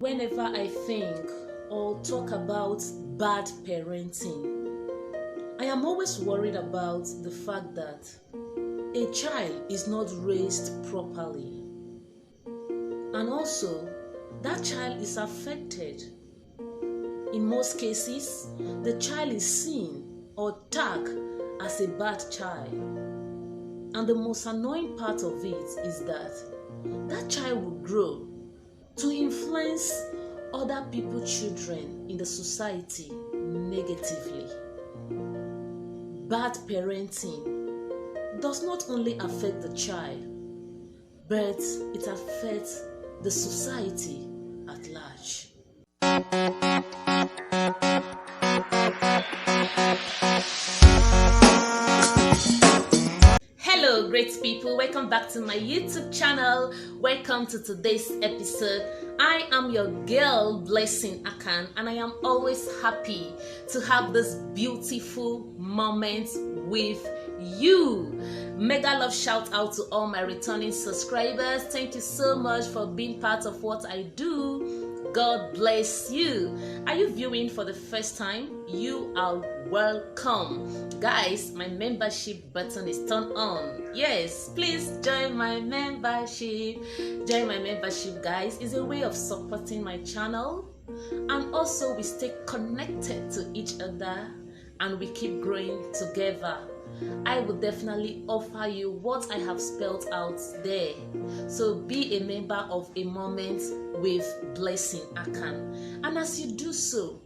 Whenever I think or talk about bad parenting, I am always worried about the fact that a child is not raised properly. And also, that child is affected. In most cases, the child is seen or tagged as a bad child. And the most annoying part of it is that that child will grow to influence other people's children in the society negatively. Bad parenting does not only affect the child, but it affects the society at large. Hello great people, welcome back to my YouTube channel. Welcome to today's episode. I am your girl Blessing Akan, and I am always happy to have this beautiful moment with you. Mega love shout out to all my returning subscribers. Thank you so much for being part of what I do. God bless you. Are you viewing for the first time? You are welcome. Guys, my membership button is turned on. Yes, please join my membership. Join my membership, guys. It's a way of supporting my channel, and also we stay connected to each other and we keep growing together. I will definitely offer you what I have spelled out there. So be a member of A Moment with Blessing Akan. And as you do so,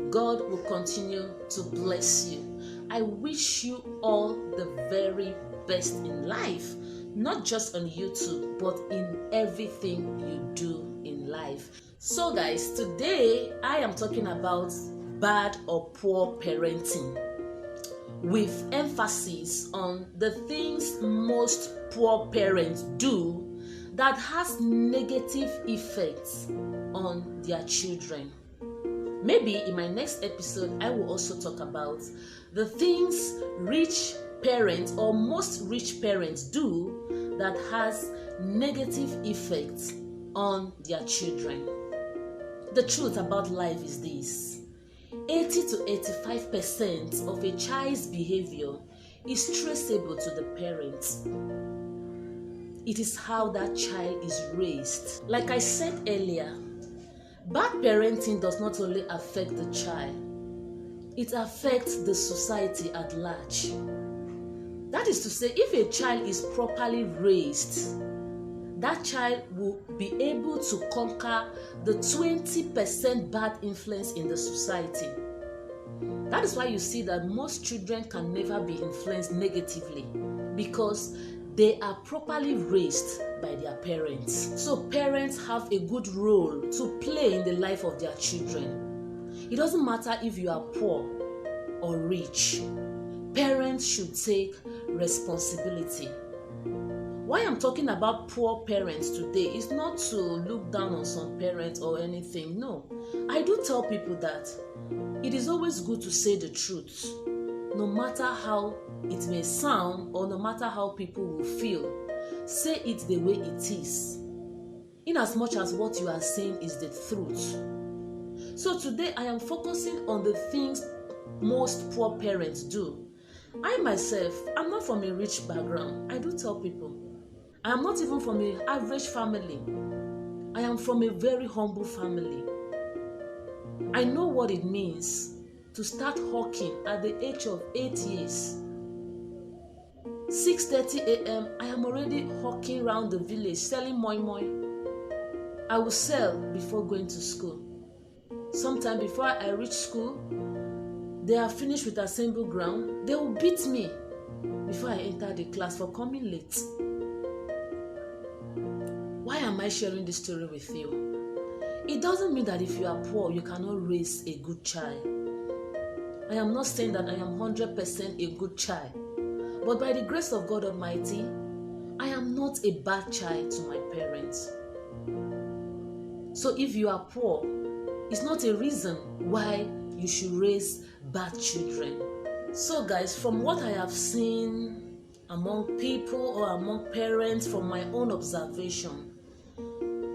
God will continue to bless you. I wish you all the very best in life, not just on YouTube, but in everything you do in life. So guys, today I am talking about bad or poor parenting, with emphasis on the things most poor parents do that has negative effects on their children. Maybe in my next episode, I will also talk about the things rich parents or most rich parents do that has negative effects on their children. The truth about life is this: 80 to 85% of a child's behavior is traceable to the parents. It is how that child is raised. Like I said earlier, bad parenting does not only affect the child, it affects the society at large. That is to say, if a child is properly raised, that child will be able to conquer the 20% bad influence in the society. That is why you see that most children can never be influenced negatively, because they are properly raised by their parents. So parents have a good role to play in the life of their children. It doesn't matter if you are poor or rich. Parents should take responsibility. Why I'm talking about poor parents today is not to look down on some parents or anything. No, I do tell people that it is always good to say the truth, no matter how it may sound or no matter how people will feel. Say it the way it is, in as much as what you are saying is the truth. So today I am focusing on the things most poor parents do. I myself, I'm not from a rich background. I do tell people I am not even from an average family. I am from a very humble family. I know what it means to start hawking at the age of 8 years. 6:30 a.m. I am already hawking around the village selling moi moi. I will sell before going to school. Sometime before I reach school, they are finished with assembly ground. They will beat me before I enter the class for coming late. Why am I sharing this story with you? It doesn't mean that if you are poor, you cannot raise a good child. I am not saying that I am 100% a good child. But by the grace of God Almighty, I am not a bad child to my parents. So if you are poor, it's not a reason why you should raise bad children. So guys, from what I have seen among people or among parents, from my own observation,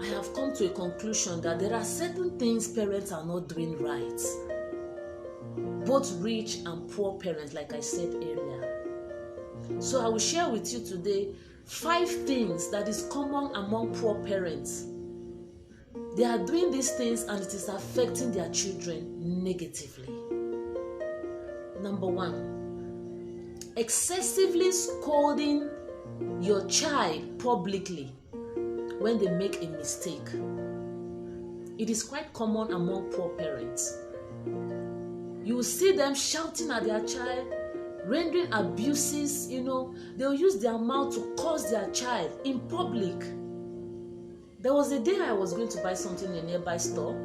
I have come to a conclusion that there are certain things parents are not doing right. Both rich and poor parents, like I said earlier. So I will share with you today 5 things that is common among poor parents. They are doing these things and it is affecting their children negatively. Number 1, excessively scolding your child publicly when they make a mistake. It is quite common among poor parents. You will see them shouting at their child, rendering abuses, they'll use their mouth to curse their child in public. There was a day I was going to buy something in a nearby store.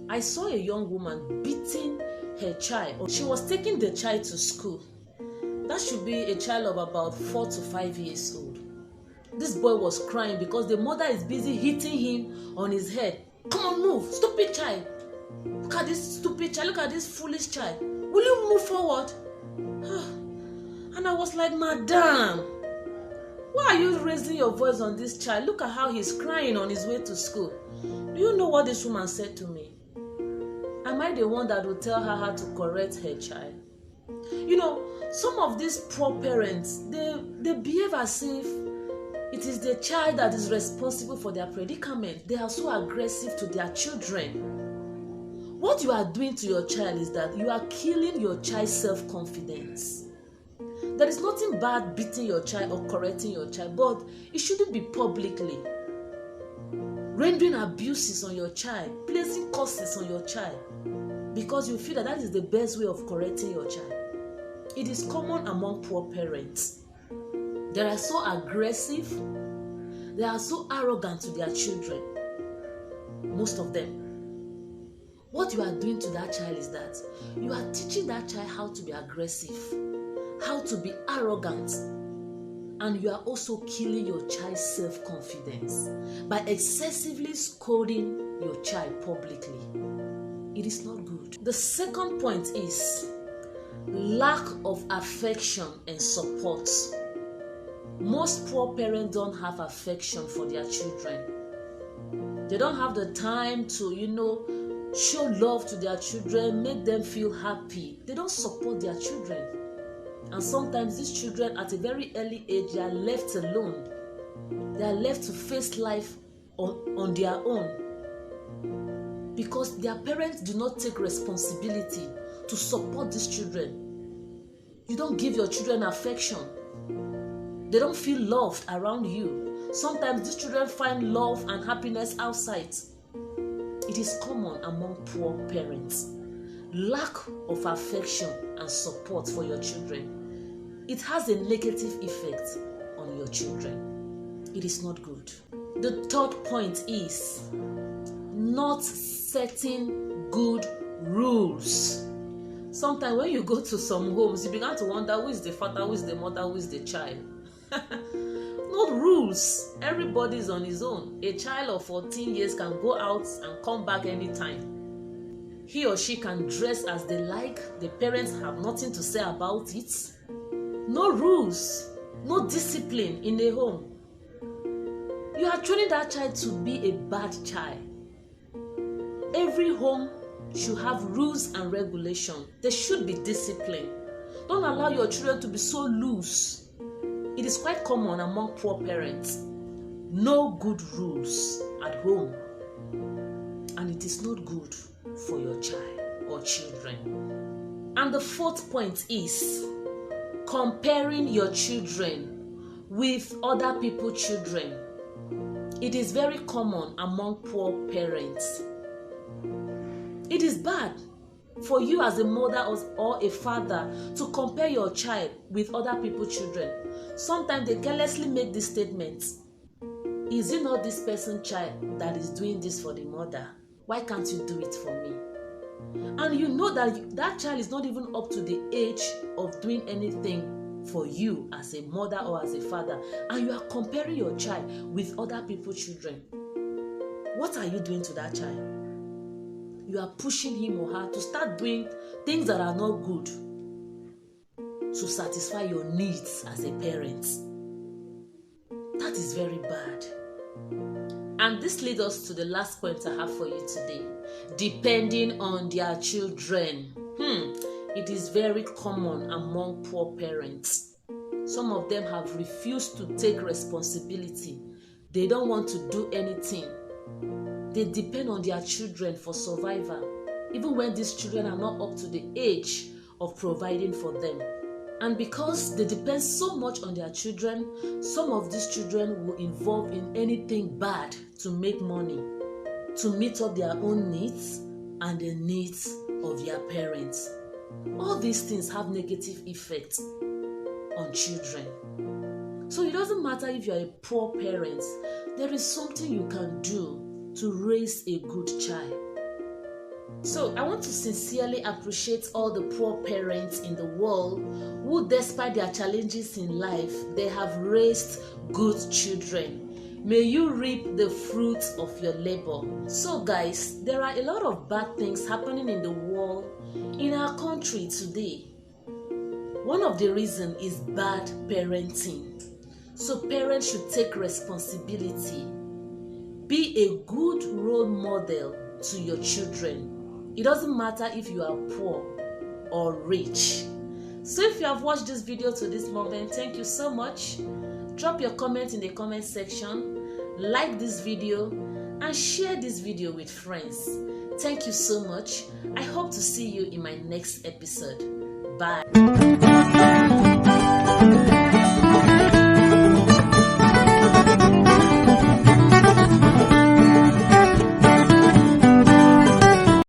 I saw a young woman beating her child. She was taking the child to school. That should be a child of about 4 to 5 years old. This boy was crying because the mother is busy hitting him on his head. Come on, move, stupid child. Look at this stupid child, look at this foolish child. Will you move forward? And I was like, Madam, why are you raising your voice on this child? Look at how he's crying on his way to school. Do you know what this woman said to me? Am I the one that will tell her how to correct her child? Some of these poor parents, they behave as if it is the child that is responsible for their predicament. They are so aggressive to their children. What you are doing to your child is that you are killing your child's self-confidence. There is nothing bad beating your child or correcting your child, but it shouldn't be publicly. Rendering abuses on your child, placing curses on your child, because you feel that is the best way of correcting your child. It is common among poor parents. They are so aggressive, they are so arrogant to their children. Most of them. What you are doing to that child is that you are teaching that child how to be aggressive, how to be arrogant, and you are also killing your child's self-confidence by excessively scolding your child publicly. It is not good. The second point is lack of affection and support. Most poor parents don't have affection for their children. They don't have the time to, show love to their children, make them feel happy. They don't support their children. And sometimes these children at a very early age, they are left alone. They are left to face life on their own. Because their parents do not take responsibility to support these children. You don't give your children affection. They don't feel loved around you. Sometimes these children find love and happiness outside. It is common among poor parents. Lack of affection and support for your children. It has a negative effect on your children. It is not good. The third point is not setting good rules. Sometimes when you go to some homes, you begin to wonder who is the father, who is the mother, who is the child. Not rules. Everybody is on his own. A child of 14 years can go out and come back anytime. He or she can dress as they like. The parents have nothing to say about it. No rules, no discipline in a home. You are training that child to be a bad child. Every home should have rules and regulations. There should be discipline. Don't allow your children to be so loose. It is quite common among poor parents. No good rules at home. And it is not good for your child or children. And the fourth point is comparing your children with other people's children. It is very common among poor parents. It is bad for you as a mother or a father to compare your child with other people's children. Sometimes they carelessly make this statement. Is it not this person's child that is doing this for the mother? Why can't you do it for me? And you know that that child is not even up to the age of doing anything for you as a mother or as a father. And you are comparing your child with other people's children. What are you doing to that child? You are pushing him or her to start doing things that are not good to satisfy your needs as a parent. That is very bad. And this leads us to the last point I have for you today. Depending on their children. It is very common among poor parents. Some of them have refused to take responsibility. They don't want to do anything. They depend on their children for survival, even when these children are not up to the age of providing for them. And because they depend so much on their children, some of these children will involve in anything bad to make money, to meet up their own needs and the needs of their parents. All these things have negative effects on children. So it doesn't matter if you're a poor parent, there is something you can do to raise a good child. So I want to sincerely appreciate all the poor parents in the world who, despite their challenges in life, they have raised good children. May you reap the fruits of your labor. So guys, there are a lot of bad things happening in the world, in our country today. One of the reasons is bad parenting. So parents should take responsibility. Be a good role model to your children. It doesn't matter if you are poor or rich. So if you have watched this video to this moment, thank you so much. Drop your comment in the comment section, like this video, and share this video with friends. Thank you so much. I hope to see you in my next episode. Bye.